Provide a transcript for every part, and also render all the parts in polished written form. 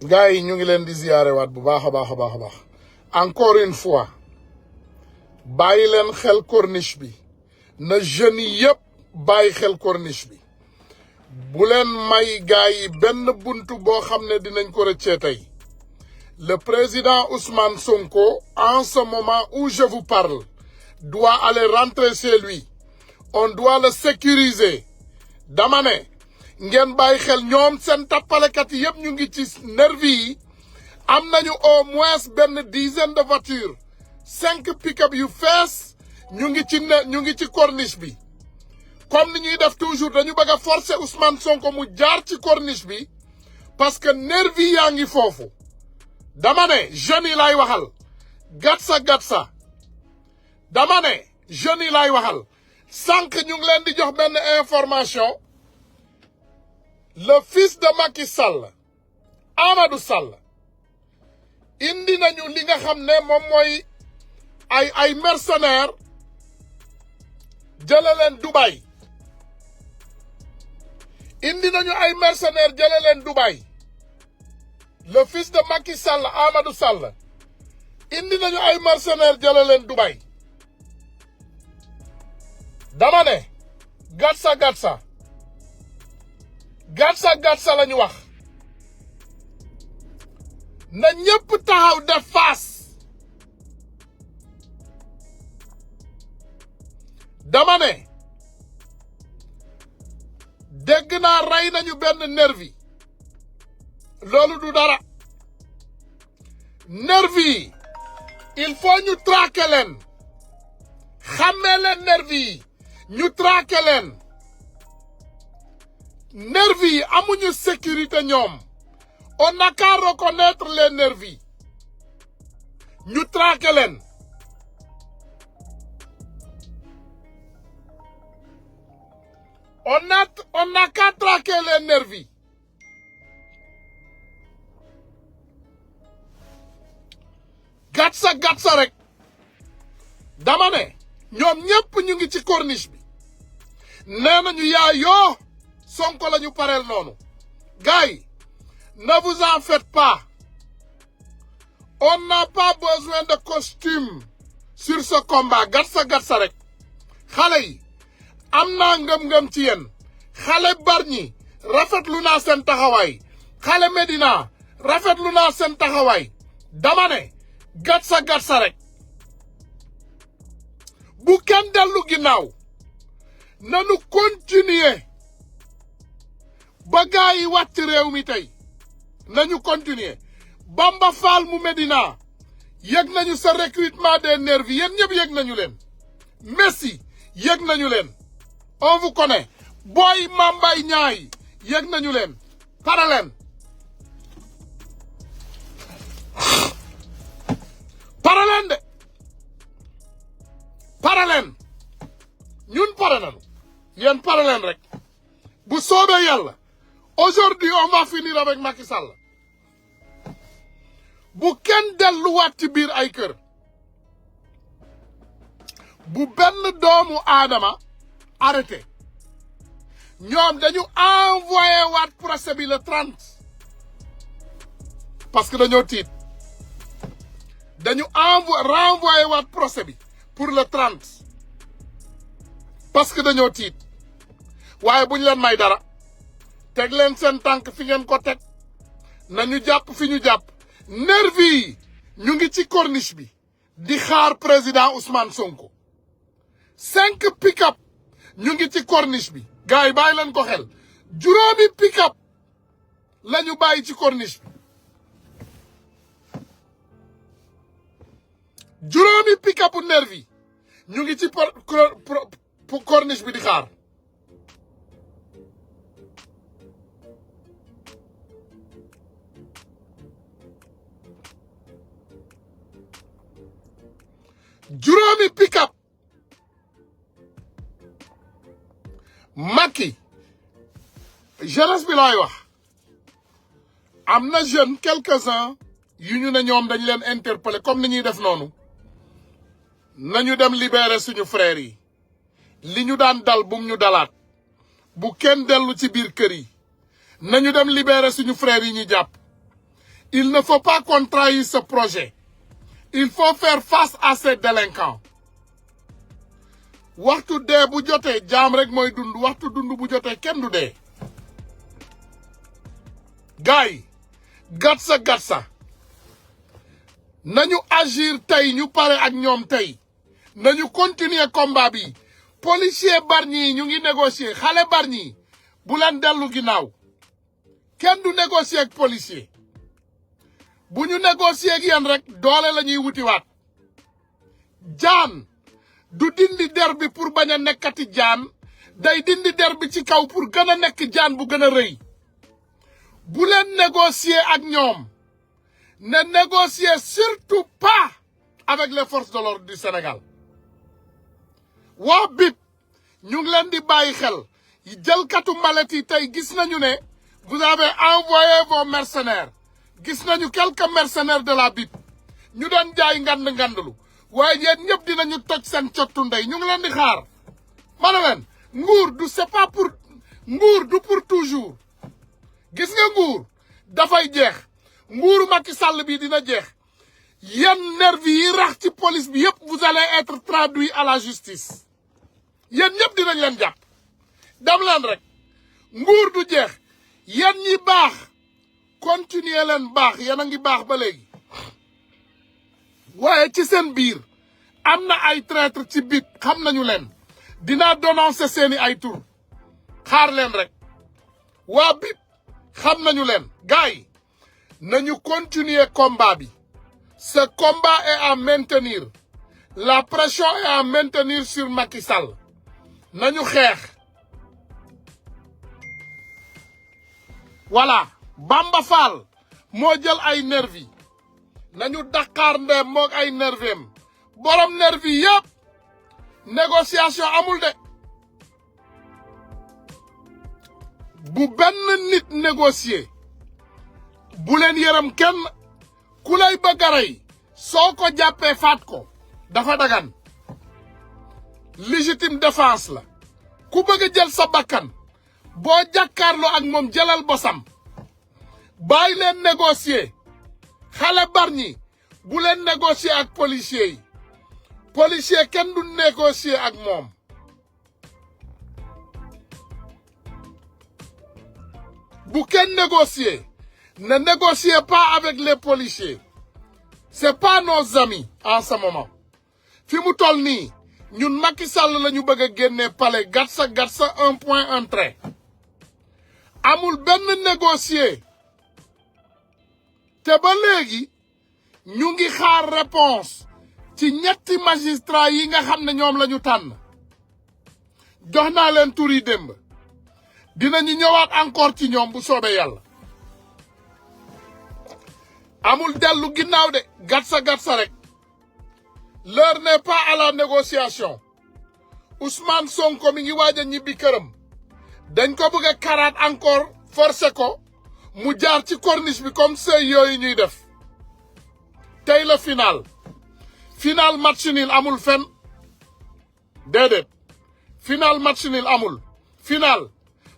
gars yi ñu ngi leen di ziyaare waat bu baax a baax a baax a baax encore une fois bàyyi leen xel corniche bi na jeunes yi yëpp bàyyi xel corniche bi bu leen may gars yi benn buntu boo xam ne dinañ ko rëccee tey le président Ousmane Sonko en ce moment où je vous parle doit aller rentrer chez lui on doit le sécuriser dama ne ngeen bàyyi xel ñoom seen tappalekat yi yëpp ñu ngi ci nervi yi am nañu au moins benn dizaine de voitures 5 pick-up yu fees ñu ngi ci corniche bi comme ni ñuy def toujours dañu bëgg a forcer Ousmane Sonko mu jaar ci corniche bi parce que nervi yaa ngi foofu dama ne jeunes yi laay waxal gatsa dama ne jeunes yi laay waxal sànq ñu ngi leen di jox benn information le fils de Macky Sall Amadou Sall indi nañu li nga xam ne moom mooy ay mercenaires jële leen Dubaï indi nañu ay mercenaires jële leen Dubaï le fils de Macky Sall Amadou Sall indi nañu ay mercenaires jële leen Dubaï dama ne gatsa la ñu wax na ñëpp taxaw def face dama ne dégg naa rey nañu benn nervi loolu du dara nervi il faut ñu traquer leen xàmmee leen nervi yi ñu traquer leen nervi yi amuñu sécurité ñoom on n'a qu'à reconnaître les nervis ñu traquer leen on n'a qu'à traquer les nervis gatsa rek dama ne ñoom ñëpp ñu ngi ci corniche bi nee nañu yoo Sonko la ñu pareel noonu gars yi ne vous en faites pas on n'a pas besoin de costume sur ce combat gatsa rek xale yi am naa ngëm-ngëm ci yéen xale Bargny rafetlu naa seen taxawaay xale Medina rafetlu naa seen taxawaay dama ne gatsa rek bu kenn dellu ginnaaw nanu continuer ba gaa yi wàcc réew mi tey nañu continuer Bamba Fall mu Medina yëg nañu sa recrutement des nervis yéen ñëpp yëg nañu leen Messi yëg nañu leen on vous connaît Boy Mambay ñaay yëg nañu leen pare leen de pare leen ñun pare nañu yéen pare leen rek bu soobee yàlla aujourd'hui on va finir avec Macky Sall bu kenn delluwaat ci biir ay kër bu benn doomu aadama arrêté ñoom dañu envoyé waat procès bi le 30 parce que dañoo tiit dañu renvoyé waat procès bi pour le 30 parce que dañoo tiit waaye bu ñu leen may dara teg leen seen tànk fi ngeen ko teg nañu jàpp fi ñu jàpp nervi yi ñu ngi ci corniche bi di xaar président Ousmane Sonko 5 pick-up ñu ngi ci corniche bi gars yi bàyyi leen ko xel juróomi pick-up la ñu bàyyi ci corniche bi juróomi pick-upu nervi ñu ngi ci corniche bi di xaar juróomi pick-up Macky jeunesse bi laay wax am na jeune quelques-uns yu ñu ne ñoom dañ leen interpeller comme ni ñuy def noonu nañu dem libérer suñu frères yi li ñu daan dal bum ñu dalaat bu kenn dellu ci biir kër yi nañu dem libérer suñu frères yi ñu jàpp Il ne faut pas qu'on trahisse ce projet. Il faut faire face à ces délinquants. waxtu dee bu jotee jaam rek mooy dund waxtu dund bu jotee kenn du dee. gars yi gatsa nañu agir tey ñu pare ak ñoom tey nañu continuer combat bi. policier Bargny ñu ngi négocier xale Bargny bu leen dellu ginnaaw kenn du négocier ak policier bu ñu négocier ak yéen rek doole la ñuy wutiwaat. jaan du dindi der bi pour bañ a nekkati jaan day dindi der bi ci kaw pour gën a nekk jaan bu gën a rëy. bu leen négocier ak ñoom ne négocier surtout pas avec les forces de l'ordre du Sénégal. waa BIP ñu ngi leen di bàyyi xel jëlkatu mbalet yi tey gis nañu ne vous avez envoyé vos mercenaires gis nañu quelques mercenaires de la BIP ñu doon jaay ngandlu waaye yéen ñëpp dinañu toj seen cottu ndey ñu ngi leen di xaar. ma ne leen nguur du c'est pas pour nguur du pour toujours gis nga nguur dafay jeex nguuru Macky Sall bi dina jeex yéen nervi yi rax ci police bi yëpp vous allez être traduits à la justice. yéen ñëpp dinañ leen jàpp dem leen rek nguur du jeex yéen ñi baax continuer leen baax yéen a ngi baax ba léegi waaye ci seen biir am na ay traître ci BIP xam nañu leen dinaa dénoncer seeni ay tur xaar leen rek waa BIP xam nañu leen. gars yi nañu continuer combat bi. ce combat est à maintenir la pression est à maintenir sur Macky Sall. nañu xeex. voilà Bamba Fall moo jël ay nervi nañu Dakar ndeem moog ay nervem borom nervi yëpp négociation amul de bu benn nit négocier bu leen yërëm kenn ku lay bëgg a rey soo ko jàppee faat ko dafa dagan légitime défense la ku bëgg a jël sa bakkan boo jàkkaarloo ak moom jëlal bosam bàyyi leen négocier xale Bargny bu leen négocier ak policier yi policier kenn du négocier ak moom. bu kenn négocier ne négociez pas avec les policiers c'est pas nos amis en ce moment. fi mu toll nii ñun Macky Sall la ñu bëgg a génne palais gatsa un point un trait amul benn négocier te ba léegi ñu ngi xaar réponse ci ñetti magistrat yi nga xam ne ñoom la ñu tànn jox naa leen tur yi démb dinañu ñëwaat encore ci ñoom bu soobee yàlla amul dellu ginnaaw de gatsa rek. l'heure n'est pas à la négociation Ousmane Sonko mi ngi waaj a ñibbi këram dañ ko bëgg a karaat encore forcer ko mu jaar ci corniche bi comme sëy yooyu ñuy def tey la final match nul amul fenn déedéet final match nul amul final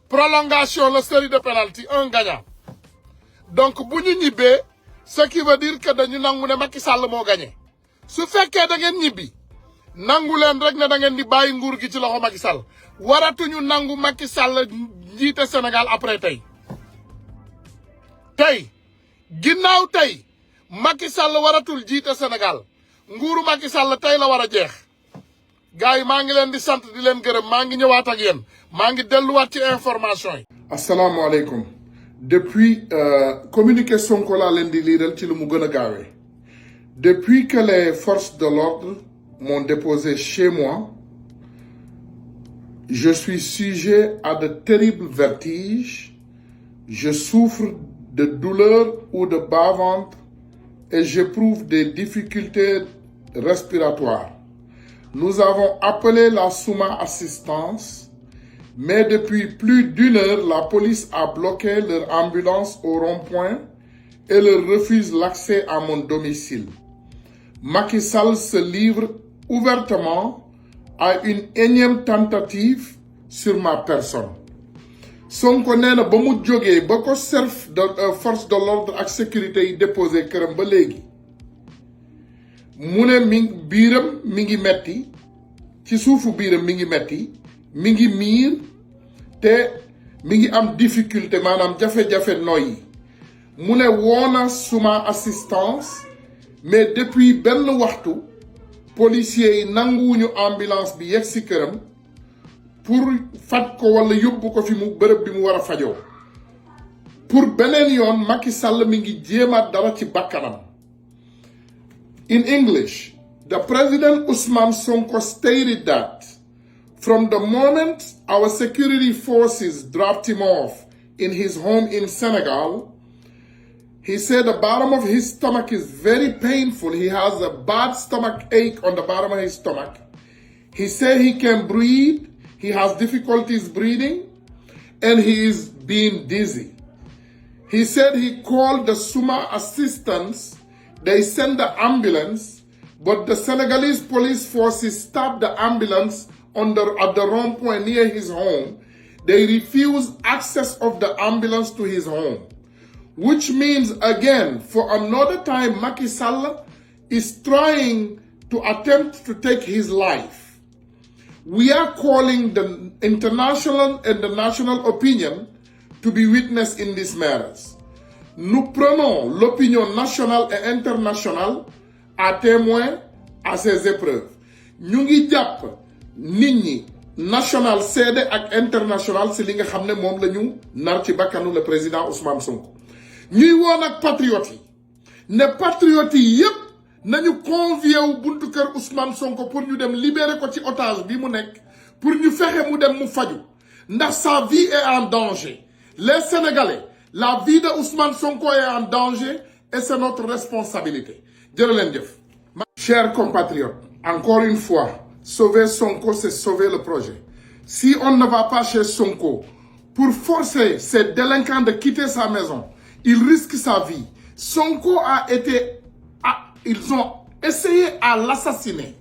prolongation la série de penalty un gagnant donc bu ñu ñibbee ce qui veut dire que dañu nangu ne Macky Sall moo gagné su fekkee da ngeen ñibbi nangu leen rek ne da ngeen di bàyyi nguur gi ci loxo Macky Sall waratuñu nangu Macky Sall njiite Sénégal après tey ginnaaw tey Macky Sall waratul jiite Sénégal nguuru Macky Sall tey la war a jeex gars yi maa ngi leen di sant di leen gërëm maa ngi ñëwaat ak yéen maa ngi delluwaat ci information yi. asalaamaaleykum depuis communiqué Sonko laa leen di liiral ci lu mu gën a gaawee. Depuis que les forces de l'ordre m'ont déposé chez moi, je suis sujet à de terribles vertiges, je souffre de douleurs ou de bas-ventre et j'éprouve des difficultés respiratoires. Nous avons appelé la Souma Assistance, mais depuis plus d'une heure, la police a bloqué leur ambulance au rond-point et leur refuse l'accès à mon domicile. Macky Sall se livre ouvertement à une énième tentative sur ma personne. Sonko nee na ba mu jógee ba ko chef de force de l'ordre ak sécurité yi déposé këram ba léegi mu ne biiram mi ngi metti ci suufu biiram mi ngi metti mi ngi miir te mi ngi am difficulté maanaam jafe-jafe noyyi mu ne woona suma assistance mais depuis benn waxtu policiers yi nanguwuñu ambulance bi yegg si këram pour faj ko wala yóbbu ko fi mu bërëb bi mu war a fajoo pour beneen yoon Macky Sall mi ngi jéemaat dara ci bakkanam. In English, the President Ousmane Sonko stated that from the moment our security forces dropped him off in his home in Senegal, he said the bottom of his stomach is very painful. He has a bad stomach ache on the bottom of his stomach. He said he can breathe. He has difficulties breathing, and he is being dizzy. He said he called the SUMA assistance. They sent the ambulance, but the Senegalese police forces stopped the ambulance at the rond-point near his home. They refused access of the ambulance to his home, which means, again, for another time, Macky Sall is trying to attempt to take his life. We are calling the international and the national opinion to be witness in these matters. Nous prenons l'opinion nationale et internationale à témoin à ces épreuves. Ñu ngi jàpp nit ñi national seede ak international si li nga xam ne moom la ñu nar ci bakkanu le président Ousmane Sonko. ñuy woon ak patriotes yi ne patriotes yi yépp nañu convié wu buntu kër Ousmane Sonko pour ñu dem libérer ko ci otage bi mu nekk pour ñu fexe mu dem mu faju ndax sa vie est en danger. Les Sénégalais, la vie de Ousmane Sonko est en danger et c'est notre responsabilité. Jërë leen jëf. Chers compatriotes, encore une fois, sauver Sonko, c'est sauver le projet. Si on ne va pas chez Sonko pour forcer ces délinquants de quitter sa maison, il risque sa vie. Sonko ils ont essayé à l'assassiner.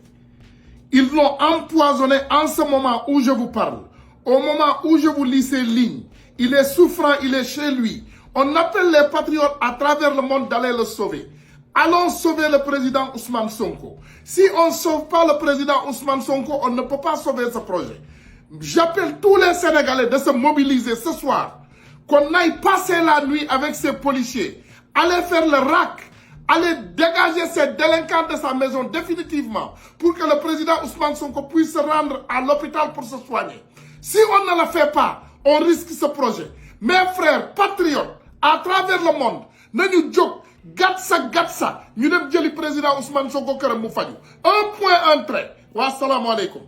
Ils l'ont empoisonné en ce moment où je vous parle. Au moment où je vous lis ces lignes, il est souffrant, il est chez lui. On appelle les patriotes à travers le monde d'aller le sauver. Allons sauver le président Ousmane Sonko. Si on ne sauve pas le président Ousmane Sonko, on ne peut pas sauver ce projet. J'appelle tous les Sénégalais de se mobiliser ce soir. Qu'on aille passer la nuit avec ces policiers. Aller faire le rack. Aller dégager ces délinquants de sa maison définitivement pour que le président Ousmane Sonko puisse se rendre à l'hôpital pour se soigner. Si on ne le fait pas, on risque ce projet. Mes frères patriotes, à travers le monde, nañu jóg gatsa ñu dem jëli président Ousmane Sonko këram mu faju. Un point, un trait. Wa salaamu aleykum.